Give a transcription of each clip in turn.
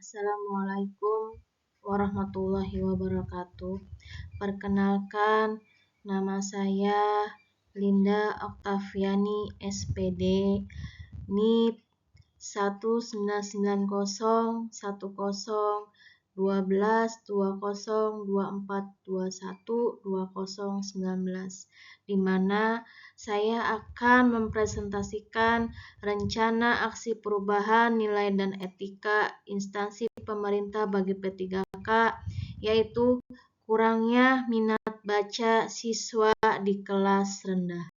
Assalamualaikum warahmatullahi wabarakatuh. Perkenalkan, nama saya Linda Oktaviani SPD, NIP 1990110122024212019, di mana saya akan mempresentasikan rencana aksi perubahan nilai dan etika instansi pemerintah bagi P3K, yaitu kurangnya minat baca siswa di kelas rendah.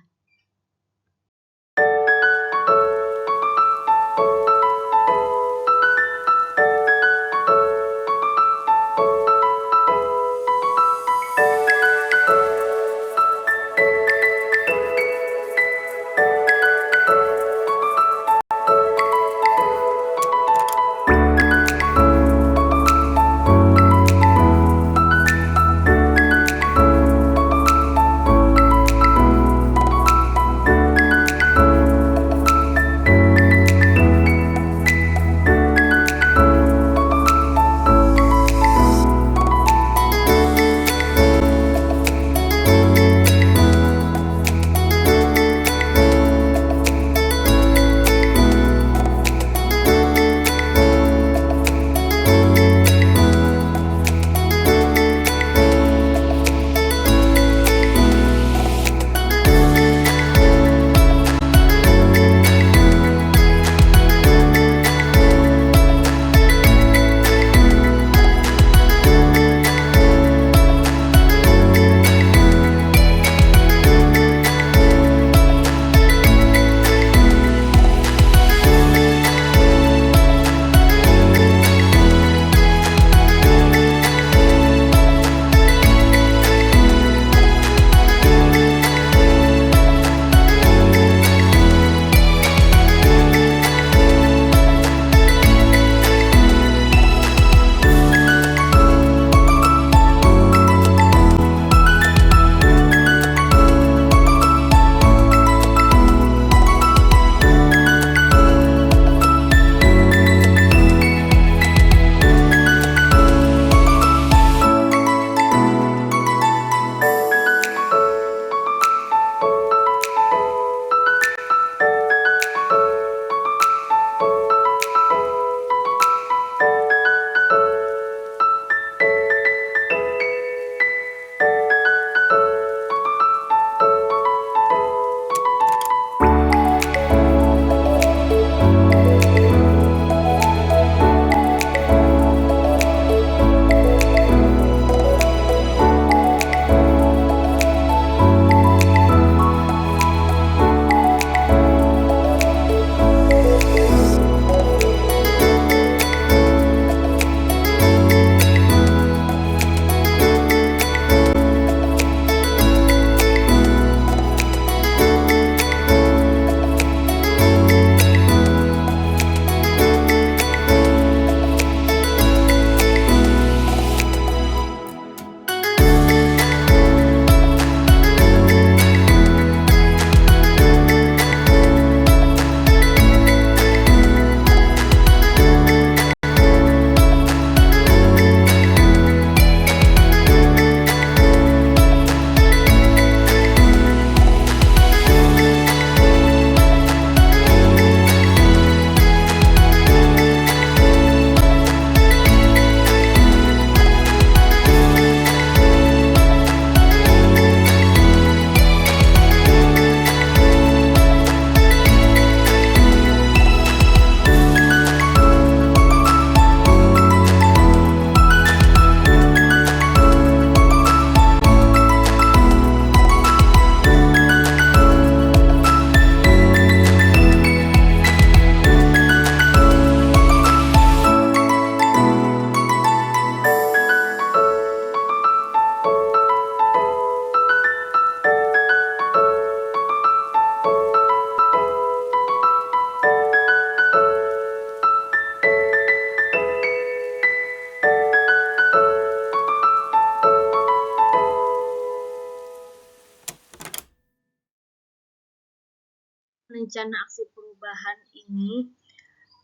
Rencana aksi perubahan ini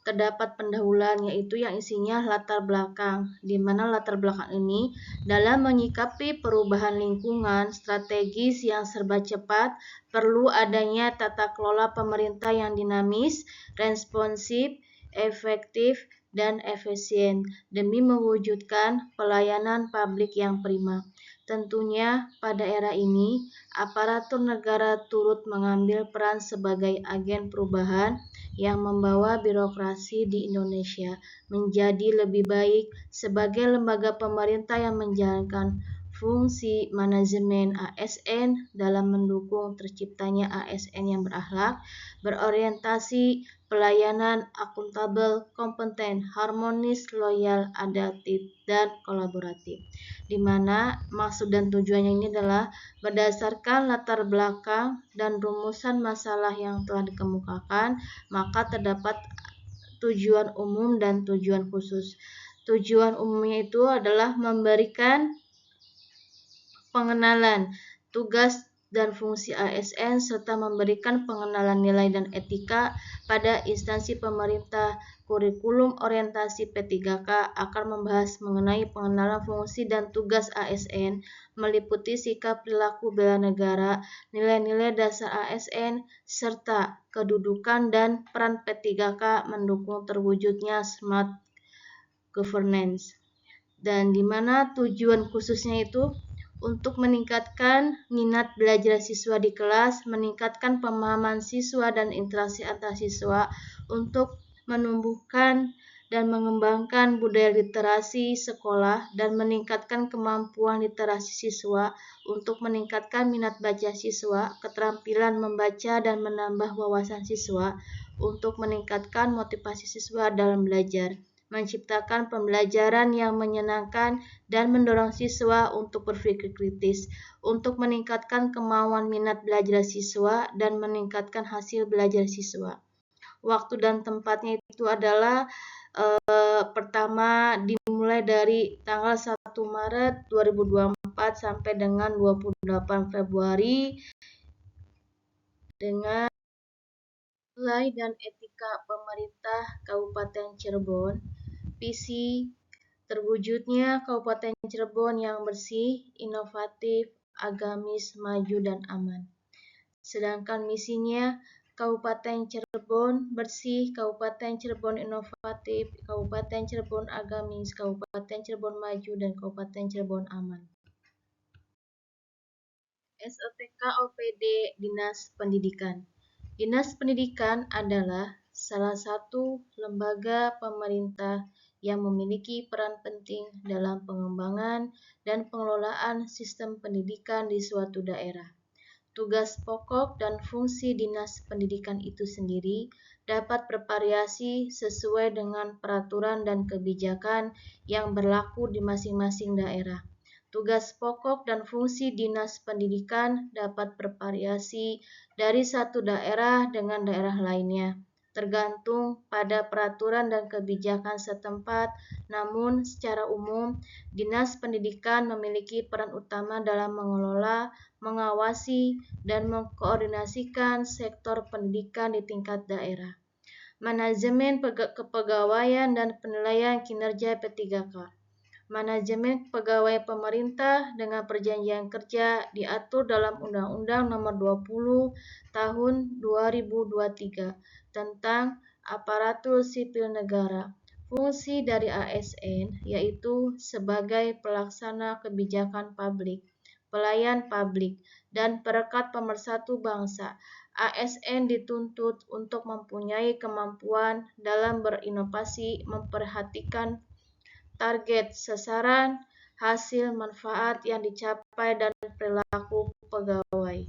terdapat pendahuluan, yaitu yang isinya latar belakang, di mana latar belakang ini dalam menyikapi perubahan lingkungan strategis yang serba cepat, perlu adanya tata kelola pemerintah yang dinamis, responsif, efektif, dan efisien demi mewujudkan pelayanan publik yang prima. Tentunya pada era ini, aparatur negara turut mengambil peran sebagai agen perubahan yang membawa birokrasi di Indonesia menjadi lebih baik sebagai lembaga pemerintah yang menjalankan fungsi manajemen ASN dalam mendukung terciptanya ASN yang berakhlak, berorientasi, pelayanan, akuntabel, kompeten, harmonis, loyal, adaptif, dan kolaboratif. Di mana maksud dan tujuannya ini adalah berdasarkan latar belakang dan rumusan masalah yang telah dikemukakan, maka terdapat tujuan umum dan tujuan khusus. Tujuan umumnya itu adalah memberikan pengenalan tugas dan fungsi ASN serta memberikan pengenalan nilai dan etika pada instansi pemerintah. Kurikulum orientasi P3K akan membahas mengenai pengenalan fungsi dan tugas ASN, meliputi sikap perilaku bela negara, nilai-nilai dasar ASN, serta kedudukan dan peran P3K mendukung terwujudnya smart governance. Dan di mana tujuan khususnya itu untuk meningkatkan minat belajar siswa di kelas, meningkatkan pemahaman siswa dan interaksi antar siswa, untuk menumbuhkan dan mengembangkan budaya literasi sekolah dan meningkatkan kemampuan literasi siswa, untuk meningkatkan minat baca siswa, keterampilan membaca dan menambah wawasan siswa, untuk meningkatkan motivasi siswa dalam belajar, menciptakan pembelajaran yang menyenangkan dan mendorong siswa untuk berpikir kritis, untuk meningkatkan kemauan minat belajar siswa dan meningkatkan hasil belajar siswa. Waktu dan tempatnya itu adalah pertama dimulai dari tanggal 1 Maret 2024 sampai dengan 28 Februari dengan nilai dan etika pemerintah Kabupaten Cirebon. Visi terwujudnya Kabupaten Cirebon yang bersih, inovatif, agamis, maju, dan aman. Sedangkan misinya Kabupaten Cirebon bersih, Kabupaten Cirebon inovatif, Kabupaten Cirebon agamis, Kabupaten Cirebon maju, dan Kabupaten Cirebon aman. SOTK OPD Dinas Pendidikan. Dinas Pendidikan adalah salah satu lembaga pemerintah yang memiliki peran penting dalam pengembangan dan pengelolaan sistem pendidikan di suatu daerah. Tugas pokok dan fungsi Dinas Pendidikan itu sendiri dapat bervariasi sesuai dengan peraturan dan kebijakan yang berlaku di masing-masing daerah. Tugas pokok dan fungsi Dinas Pendidikan dapat bervariasi dari satu daerah dengan daerah lainnya, tergantung pada peraturan dan kebijakan setempat. Namun, secara umum, Dinas Pendidikan memiliki peran utama dalam mengelola, mengawasi, dan mengkoordinasikan sektor pendidikan di tingkat daerah. Manajemen kepegawaian dan penilaian kinerja P3K. Manajemen pegawai pemerintah dengan perjanjian kerja diatur dalam Undang-Undang Nomor 20 Tahun 2023 tentang Aparatur Sipil Negara. Fungsi dari ASN yaitu sebagai pelaksana kebijakan publik, pelayan publik, dan perekat pemersatu bangsa. ASN dituntut untuk mempunyai kemampuan dalam berinovasi, memperhatikan target, sasaran, hasil, manfaat yang dicapai, dan perilaku pegawai.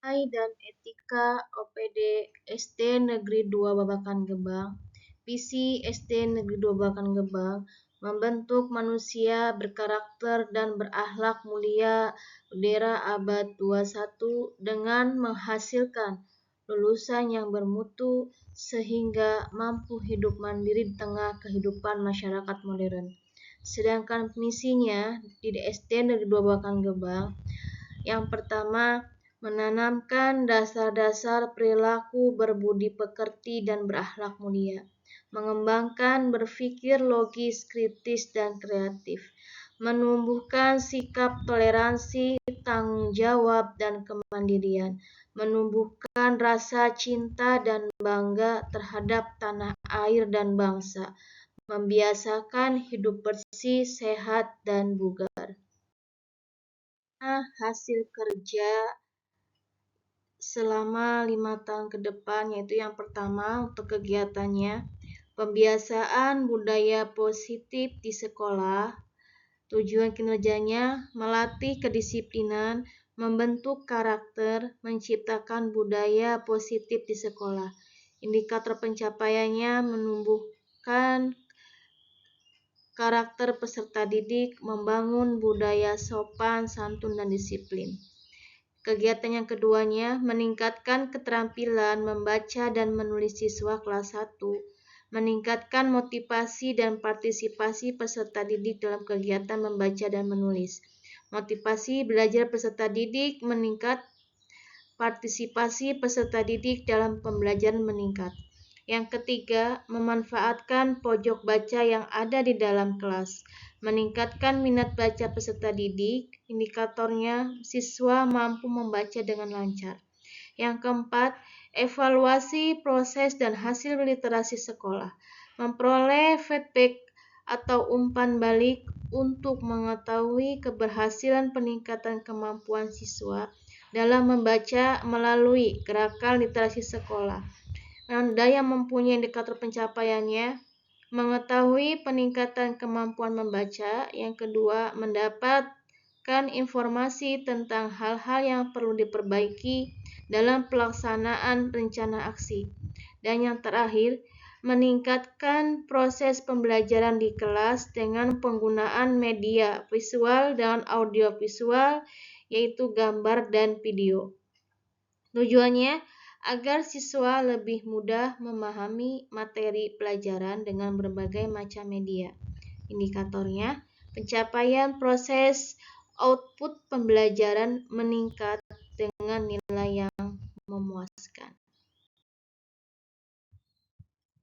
Nilai dan etika OPD SD Negeri 2 Babakan Gebang. Visi SD Negeri 2 Babakan Gebang membentuk manusia berkarakter dan berakhlak mulia bendera abad 21 dengan menghasilkan lulusan yang bermutu sehingga mampu hidup mandiri di tengah kehidupan masyarakat modern. Sedangkan misinya di SD Negeri 2 Babakan Gebang, yang pertama, menanamkan dasar-dasar perilaku berbudi pekerti dan berakhlak mulia, mengembangkan berpikir logis, kritis, dan kreatif, menumbuhkan sikap toleransi, tanggung jawab, dan kemandirian, menumbuhkan rasa cinta dan bangga terhadap tanah air dan bangsa, membiasakan hidup bersih, sehat, dan bugar. Hasil kerja selama 5 tahun ke depan, yaitu yang pertama untuk kegiatannya, pembiasaan budaya positif di sekolah. Tujuan kinerjanya melatih kedisiplinan, membentuk karakter, menciptakan budaya positif di sekolah. Indikator pencapaiannya menumbuhkan karakter peserta didik, membangun budaya sopan, santun, dan disiplin. Kegiatan yang keduanya meningkatkan keterampilan membaca dan menulis siswa kelas 1, meningkatkan motivasi dan partisipasi peserta didik dalam kegiatan membaca dan menulis. Motivasi belajar peserta didik meningkat, partisipasi peserta didik dalam pembelajaran meningkat. Yang ketiga, memanfaatkan pojok baca yang ada di dalam kelas, meningkatkan minat baca peserta didik. Indikatornya, siswa mampu membaca dengan lancar. Yang keempat, evaluasi proses dan hasil literasi sekolah, memperoleh feedback atau umpan balik untuk mengetahui keberhasilan peningkatan kemampuan siswa dalam membaca melalui gerakan literasi sekolah. Anda yang mempunyai indikator pencapaiannya, mengetahui peningkatan kemampuan membaca. Yang kedua, mendapatkan informasi tentang hal-hal yang perlu diperbaiki dalam pelaksanaan rencana aksi. Dan yang terakhir, meningkatkan proses pembelajaran di kelas dengan penggunaan media visual dan audiovisual, yaitu gambar dan video. Tujuannya agar siswa lebih mudah memahami materi pelajaran dengan berbagai macam media. Indikatornya, pencapaian proses output pembelajaran meningkat dengan nilai yang memuaskan.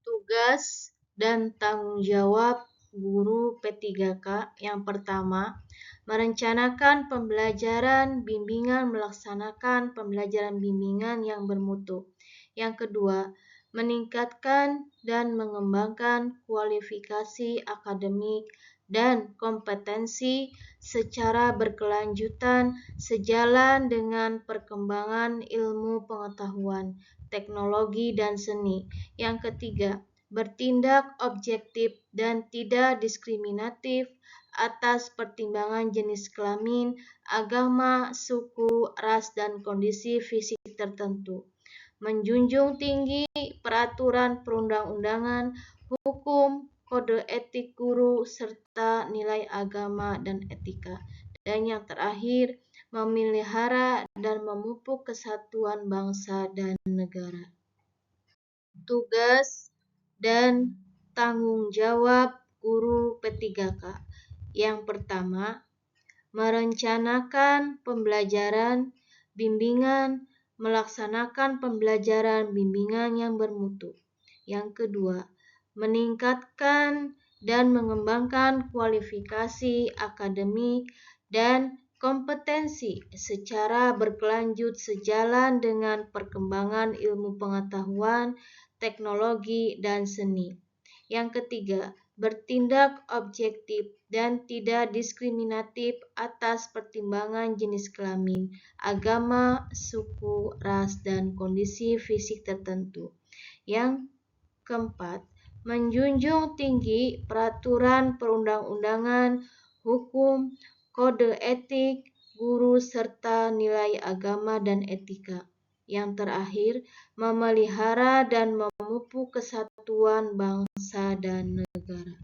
Tugas dan tanggung jawab guru P3K. Yang pertama, merencanakan pembelajaran bimbingan, melaksanakan pembelajaran bimbingan yang bermutu. Yang kedua, meningkatkan dan mengembangkan kualifikasi akademik dan kompetensi secara berkelanjutan sejalan dengan perkembangan ilmu pengetahuan, teknologi, dan seni. Yang ketiga, bertindak objektif dan tidak diskriminatif atas pertimbangan jenis kelamin, agama, suku, ras, dan kondisi fisik tertentu. Menjunjung tinggi peraturan perundang-undangan, hukum, kode etik guru, serta nilai agama dan etika. Dan yang terakhir, memelihara dan memupuk kesatuan bangsa dan negara. Tugas dan tanggung jawab guru P3K. Yang pertama, merencanakan pembelajaran bimbingan, melaksanakan pembelajaran bimbingan yang bermutu. Yang kedua, meningkatkan dan mengembangkan kualifikasi akademik dan kompetensi secara berkelanjut sejalan dengan perkembangan ilmu pengetahuan, teknologi, dan seni. Yang ketiga, bertindak objektif dan tidak diskriminatif atas pertimbangan jenis kelamin, agama, suku, ras, dan kondisi fisik tertentu. Yang keempat, menjunjung tinggi peraturan perundang-undangan, hukum, kode etik guru, serta nilai agama dan etika. Yang terakhir, memelihara dan memupuk kesatuan bangsa dan negara.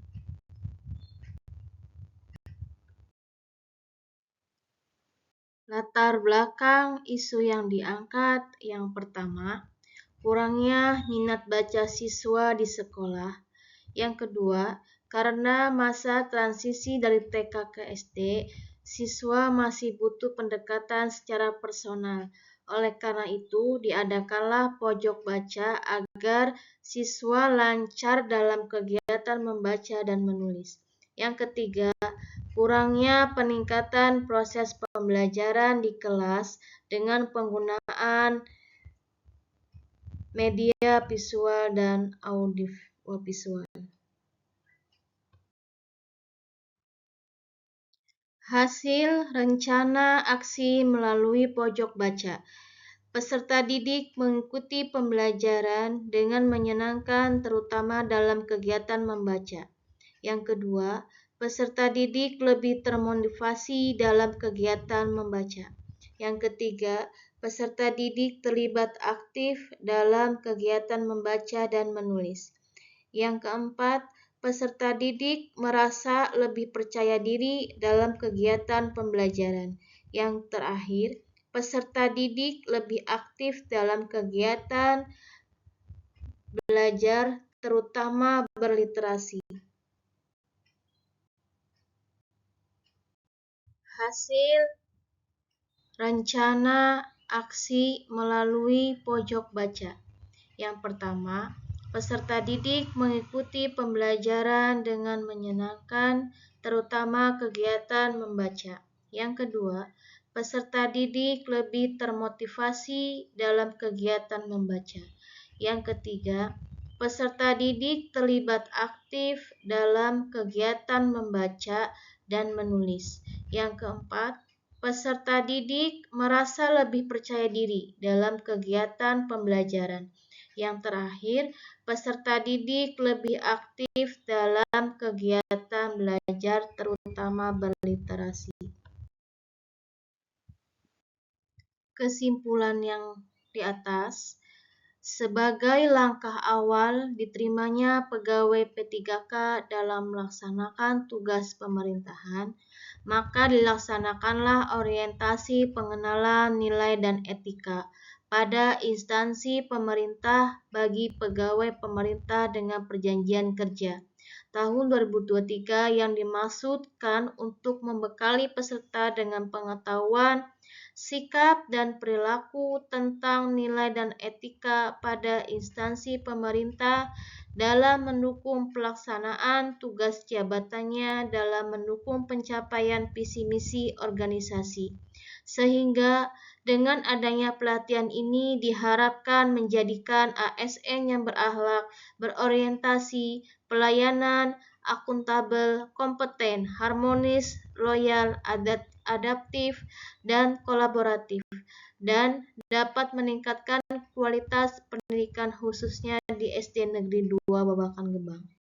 Latar belakang isu yang diangkat. Yang pertama, kurangnya minat baca siswa di sekolah. Yang kedua, karena masa transisi dari TK ke SD, siswa masih butuh pendekatan secara personal, Oleh karena itu, diadakanlah pojok baca agar siswa lancar dalam kegiatan membaca dan menulis. Yang ketiga, kurangnya peningkatan proses pembelajaran di kelas dengan penggunaan media visual dan audiovisual. Hasil rencana aksi melalui pojok baca. Peserta didik mengikuti pembelajaran dengan menyenangkan terutama dalam kegiatan membaca. Yang kedua, peserta didik lebih termotivasi dalam kegiatan membaca. Yang ketiga, peserta didik terlibat aktif dalam kegiatan membaca dan menulis. Yang keempat, peserta didik merasa lebih percaya diri dalam kegiatan pembelajaran. Yang terakhir, peserta didik lebih aktif dalam kegiatan belajar, terutama berliterasi. Hasil rencana aksi melalui pojok baca. Yang pertama, peserta didik mengikuti pembelajaran dengan menyenangkan, terutama kegiatan membaca. Yang kedua, peserta didik lebih termotivasi dalam kegiatan membaca. Yang ketiga, peserta didik terlibat aktif dalam kegiatan membaca dan menulis. Yang keempat, peserta didik merasa lebih percaya diri dalam kegiatan pembelajaran. Yang terakhir, peserta didik lebih aktif dalam kegiatan belajar, terutama berliterasi. Kesimpulan yang di atas, sebagai langkah awal diterimanya pegawai P3K dalam melaksanakan tugas pemerintahan, maka dilaksanakanlah orientasi pengenalan nilai dan etika pada instansi pemerintah bagi pegawai pemerintah dengan perjanjian kerja tahun 2023 yang dimaksudkan untuk membekali peserta dengan pengetahuan, sikap dan perilaku tentang nilai dan etika pada instansi pemerintah dalam mendukung pelaksanaan tugas jabatannya dalam mendukung pencapaian visi misi organisasi. Sehingga dengan adanya pelatihan ini diharapkan menjadikan ASN yang berakhlak, berorientasi, pelayanan, akuntabel, kompeten, harmonis, loyal, adaptif, dan kolaboratif, dan dapat meningkatkan kualitas pendidikan khususnya di SD Negeri 2 Babakan Gebang.